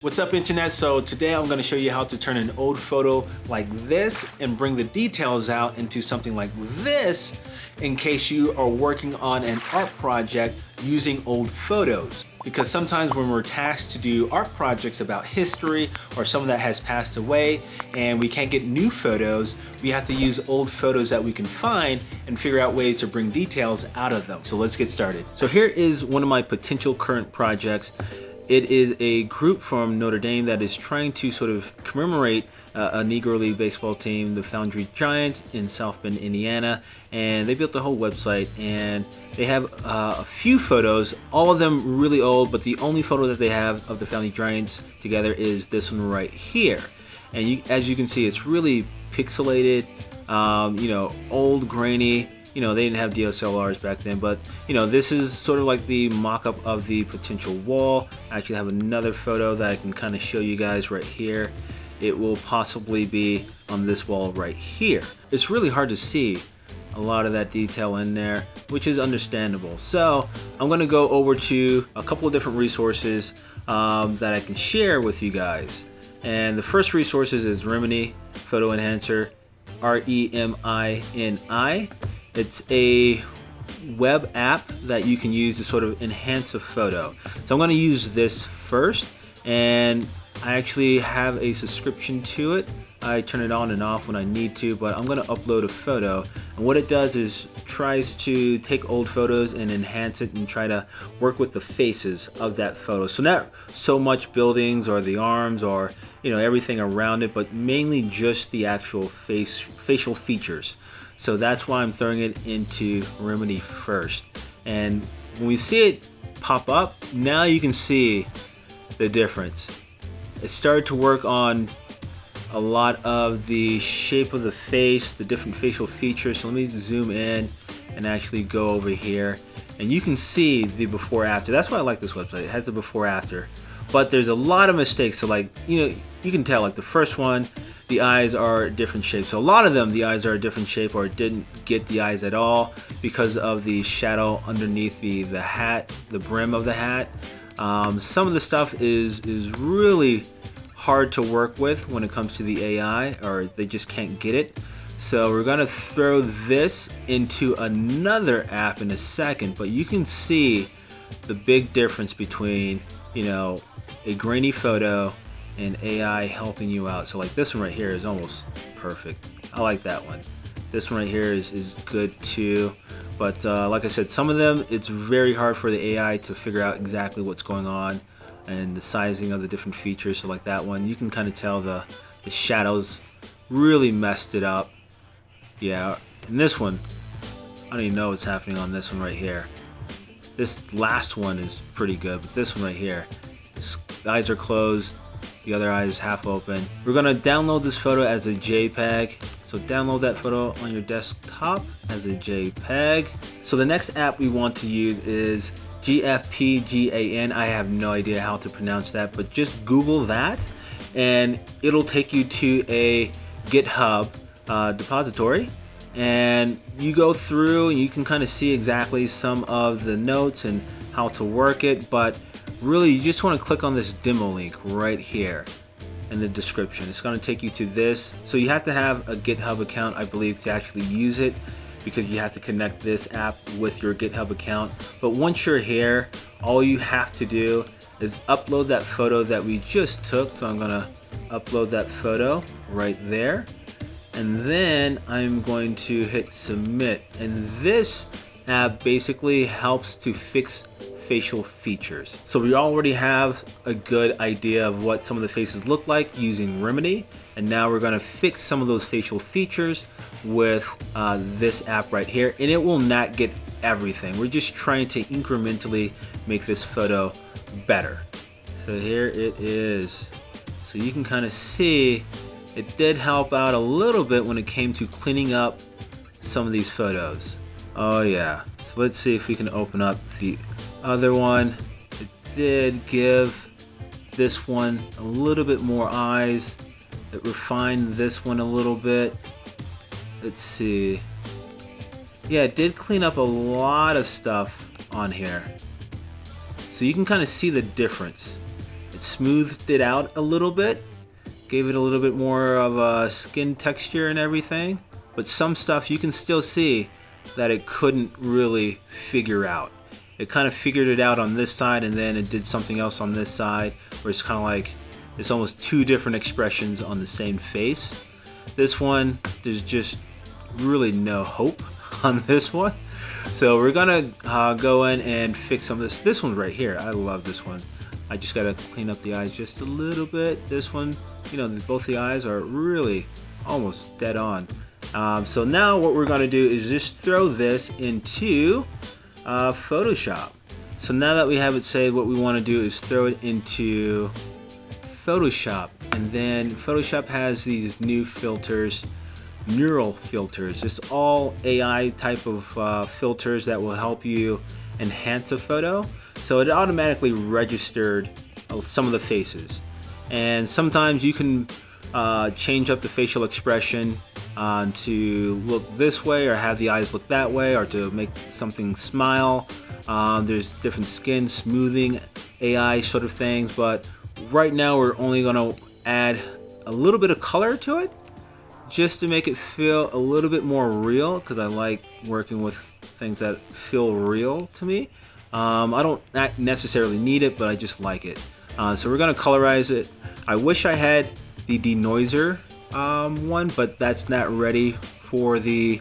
What's up, internet? So today I'm going to show you how to turn an old photo like this and bring the details out into something like this in case you are working on an art project using old photos. Because sometimes when we're tasked to do art projects about history or someone that has passed away and we can't get new photos, we have to use old photos that we can find and figure out ways to bring details out of them. So let's get started. So here is one of my potential current projects. It is a group from Notre Dame that is trying to sort of commemorate a Negro League baseball team, the Foundry Giants in South Bend, Indiana, and they built the whole website, and they have a few photos, all of them really old, but the only photo that they have of the Foundry Giants together is this one right here. And as you can see, it's really pixelated, old, grainy. They didn't have DSLRs back then, but this is sort of like the mock-up of the potential wall. I actually have another photo that I can kind of show you guys right here. It will possibly be on this wall right here. It's really hard to see a lot of that detail in there, which is understandable. So I'm going to go over to a couple of different resources that I can share with you guys. And the first resources is Remini Photo Enhancer, REMINI. It's a web app that you can use to sort of enhance a photo. So I'm going to use this first, and I actually have a subscription to it. I turn it on and off when I need to, but I'm going to upload a photo, and what it does is tries to take old photos and enhance it and try to work with the faces of that photo. So not so much buildings or the arms or everything around it, but mainly just the actual facial features. So that's why I'm throwing it into Remini first. And when we see it pop up, now you can see the difference. It started to work on a lot of the shape of the face, the different facial features. So let me zoom in and actually go over here. And you can see the before after. That's why I like this website. It has the before after. But there's a lot of mistakes. So you can tell like the first one, the eyes are different shapes. So a lot of them, the eyes are a different shape or didn't get the eyes at all because of the shadow underneath the hat, the brim of the hat. Some of the stuff is really hard to work with when it comes to the AI, or they just can't get it. So we're gonna throw this into another app in a second, but you can see the big difference between, a grainy photo and AI helping you out. So like this one right here is almost perfect. I like that one. This one right here is good too. But like I said, some of them, it's very hard for the AI to figure out exactly what's going on and the sizing of the different features. So like that one, you can kind of tell the shadows really messed it up. Yeah, and this one, I don't even know what's happening on this one right here. This last one is pretty good, but this one right here, the eyes are closed, the other eye is half open. We're gonna download this photo as a JPEG. So download that photo on your desktop as a JPEG. So the next app we want to use is GFPGAN. I have no idea how to pronounce that, but just Google that and it'll take you to a GitHub depository. And you go through and you can kind of see exactly some of the notes and how to work it, but really you just want to click on this demo link right here in the description. It's going to take you to this. So you have to have a GitHub account, I believe, to actually use it, because you have to connect this app with your GitHub account. But once you're here, all you have to do is upload that photo that we just took. So I'm going to upload that photo right there. And then I'm going to hit submit. And this app basically helps to fix facial features. So we already have a good idea of what some of the faces look like using Remini. And now we're going to fix some of those facial features with this app right here. And it will not get everything. We're just trying to incrementally make this photo better. So here it is. So you can kind of see it did help out a little bit when it came to cleaning up some of these photos. Oh yeah. So let's see if we can open up the other one. It did give this one a little bit more eyes. It refined this one a little bit. Let's see. Yeah, it did clean up a lot of stuff on here. So you can kind of see the difference. It It smoothed it out a little bit, gave it a little bit more of a skin texture and everything, but some stuff you can still see that it couldn't really figure out. It kind of figured it out on this side, and then it did something else on this side, where it's kind of like it's almost two different expressions on the same face. This one, there's just really no hope on this one. So we're gonna go in and fix some of this. This one right here, I love this one. I just gotta clean up the eyes just a little bit. This one, you know, both the eyes are really almost dead on. So now what we're gonna do is just throw this into Photoshop. So now that we have it saved, what we wanna do is throw it into Photoshop. And then Photoshop has these new filters, mural filters, just all AI type of filters that will help you enhance a photo. So it automatically registered some of the faces, and sometimes you can change up the facial expression to look this way, or have the eyes look that way, or to make something smile. There's different skin smoothing AI sort of things, but right now we're only going to add a little bit of color to it, just to make it feel a little bit more real, because I like working with things that feel real to me. I don't necessarily need it, but I just like it. So we're gonna colorize it. I wish I had the denoiser one, but that's not ready for the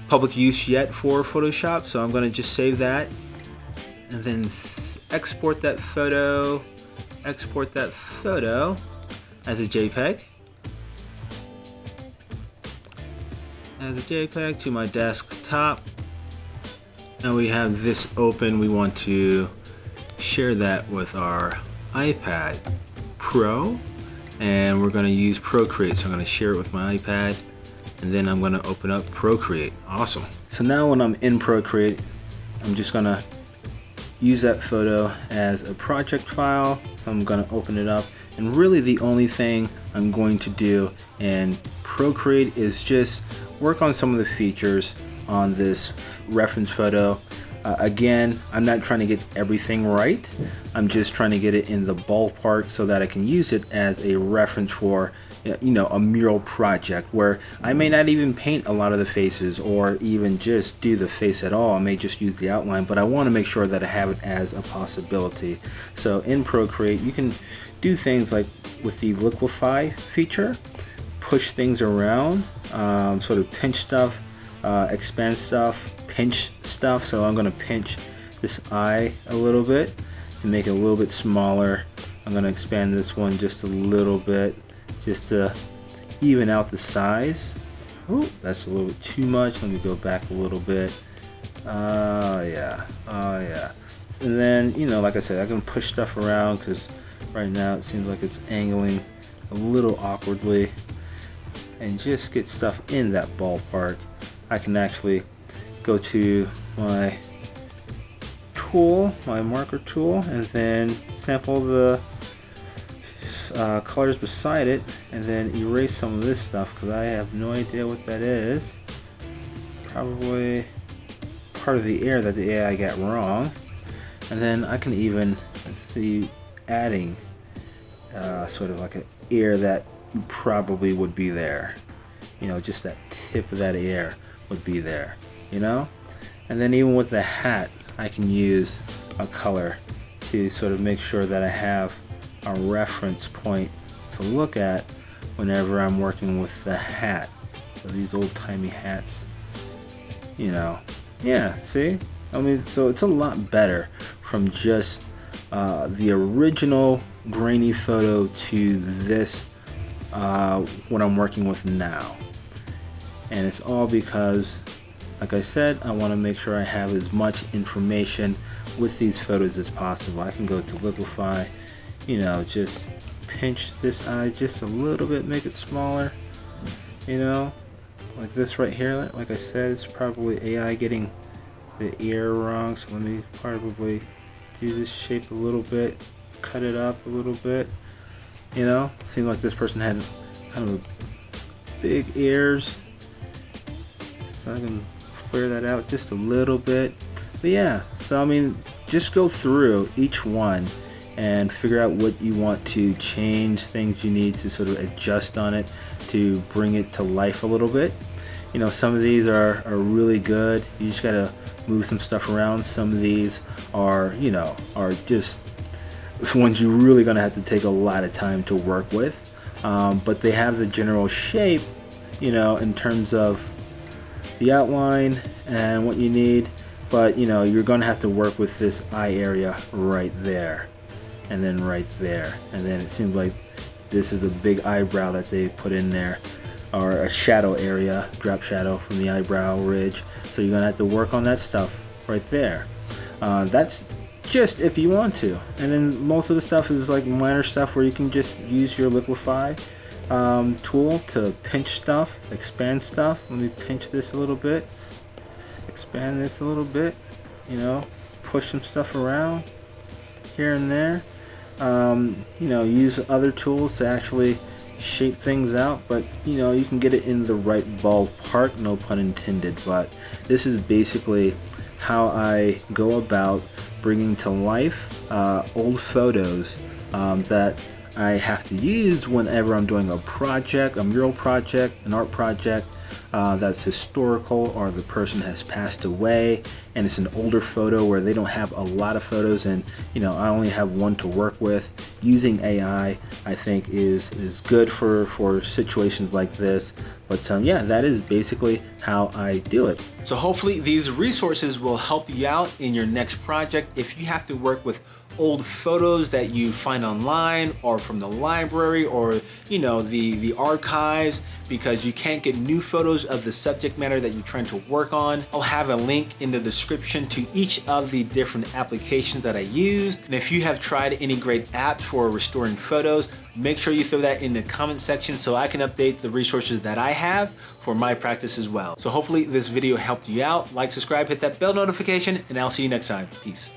public use yet for Photoshop. So I'm gonna just save that, and then export that photo as a JPEG. As a JPEG to my desktop. Now we have this open. We want to share that with our iPad Pro, and we're going to use Procreate. So I'm going to share it with my iPad, and then I'm going to open up Procreate. Awesome. So now when I'm in Procreate, I'm just going to use that photo as a project file. So I'm going to open it up, and really the only thing I'm going to do in Procreate is just work on some of the features on this reference photo. Again, I'm not trying to get everything right. I'm just trying to get it in the ballpark so that I can use it as a reference for, you know, a mural project where I may not even paint a lot of the faces, or even just do the face at all. I may just use the outline, but I want to make sure that I have it as a possibility. So in Procreate, you can do things like with the liquefy feature, push things around, sort of pinch stuff, expand stuff, pinch stuff. So I'm going to pinch this eye a little bit to make it a little bit smaller. I'm going to expand this one just a little bit, just to even out the size. Ooh, that's a little bit too much. Let me go back a little bit. Yeah. And then, you know, like I said, I can push stuff around because right now it seems like it's angling a little awkwardly, and just get stuff in that ballpark. I can actually go to my tool, my marker tool, and then sample the colors beside it, and then erase some of this stuff because I have no idea what that is. Probably part of the air that the AI got wrong. And then I can even see adding sort of like an air that probably would be there, you know, just that tip of that air would be there, you know. And then even with the hat, I can use a color to sort of make sure that I have a reference point to look at whenever I'm working with the hat. So these old-timey hats, you know. Yeah, see, I mean, so it's a lot better from just the original grainy photo to this what I'm working with now. And it's all because, like I said, I want to make sure I have as much information with these photos as possible. I can go to liquefy, you know, just pinch this eye just a little bit, make it smaller, you know, like this right here. Like I said, it's probably AI getting the ear wrong, so let me probably do this shape a little bit, cut it up a little bit, you know. Seems like this person had kind of big ears, so I can flare that out just a little bit. But yeah, so I mean, just go through each one and figure out what you want to change, things you need to sort of adjust on it to bring it to life a little bit. You know, some of these are really good. You just gotta move some stuff around. Some of these are, you know, are just ones you're really gonna have to take a lot of time to work with. But they have the general shape, you know, in terms of the outline and what you need. But you know, you're gonna have to work with this eye area right there, and then right there, and then it seems like this is a big eyebrow that they put in there, or a shadow area, drop shadow from the eyebrow ridge. So you're gonna have to work on that stuff right there. That's just if you want to. And then most of the stuff is like minor stuff where you can just use your liquify tool to pinch stuff, expand stuff. Let me pinch this a little bit, expand this a little bit, you know, push some stuff around here and there. You know, use other tools to actually shape things out, but you know, you can get it in the right ballpark, no pun intended. But this is basically how I go about bringing to life old photos that I have to use whenever I'm doing a project, a mural project, an art project that's historical, or the person has passed away and it's an older photo where they don't have a lot of photos, and you know, I only have one to work with. Using AI, I think is good for situations like this. But yeah, that is basically how I do it. So hopefully these resources will help you out in your next project. If you have to work with old photos that you find online or from the library, or you know, the archives, because you can't get new photos of the subject matter that you're trying to work on, I'll have a link in the description to each of the different applications that I used. And if you have tried any great apps for restoring photos, make sure you throw that in the comment section so I can update the resources that I have for my practice as well. So hopefully this video helped you out. Like, subscribe, hit that bell notification, and I'll see you next time. Peace.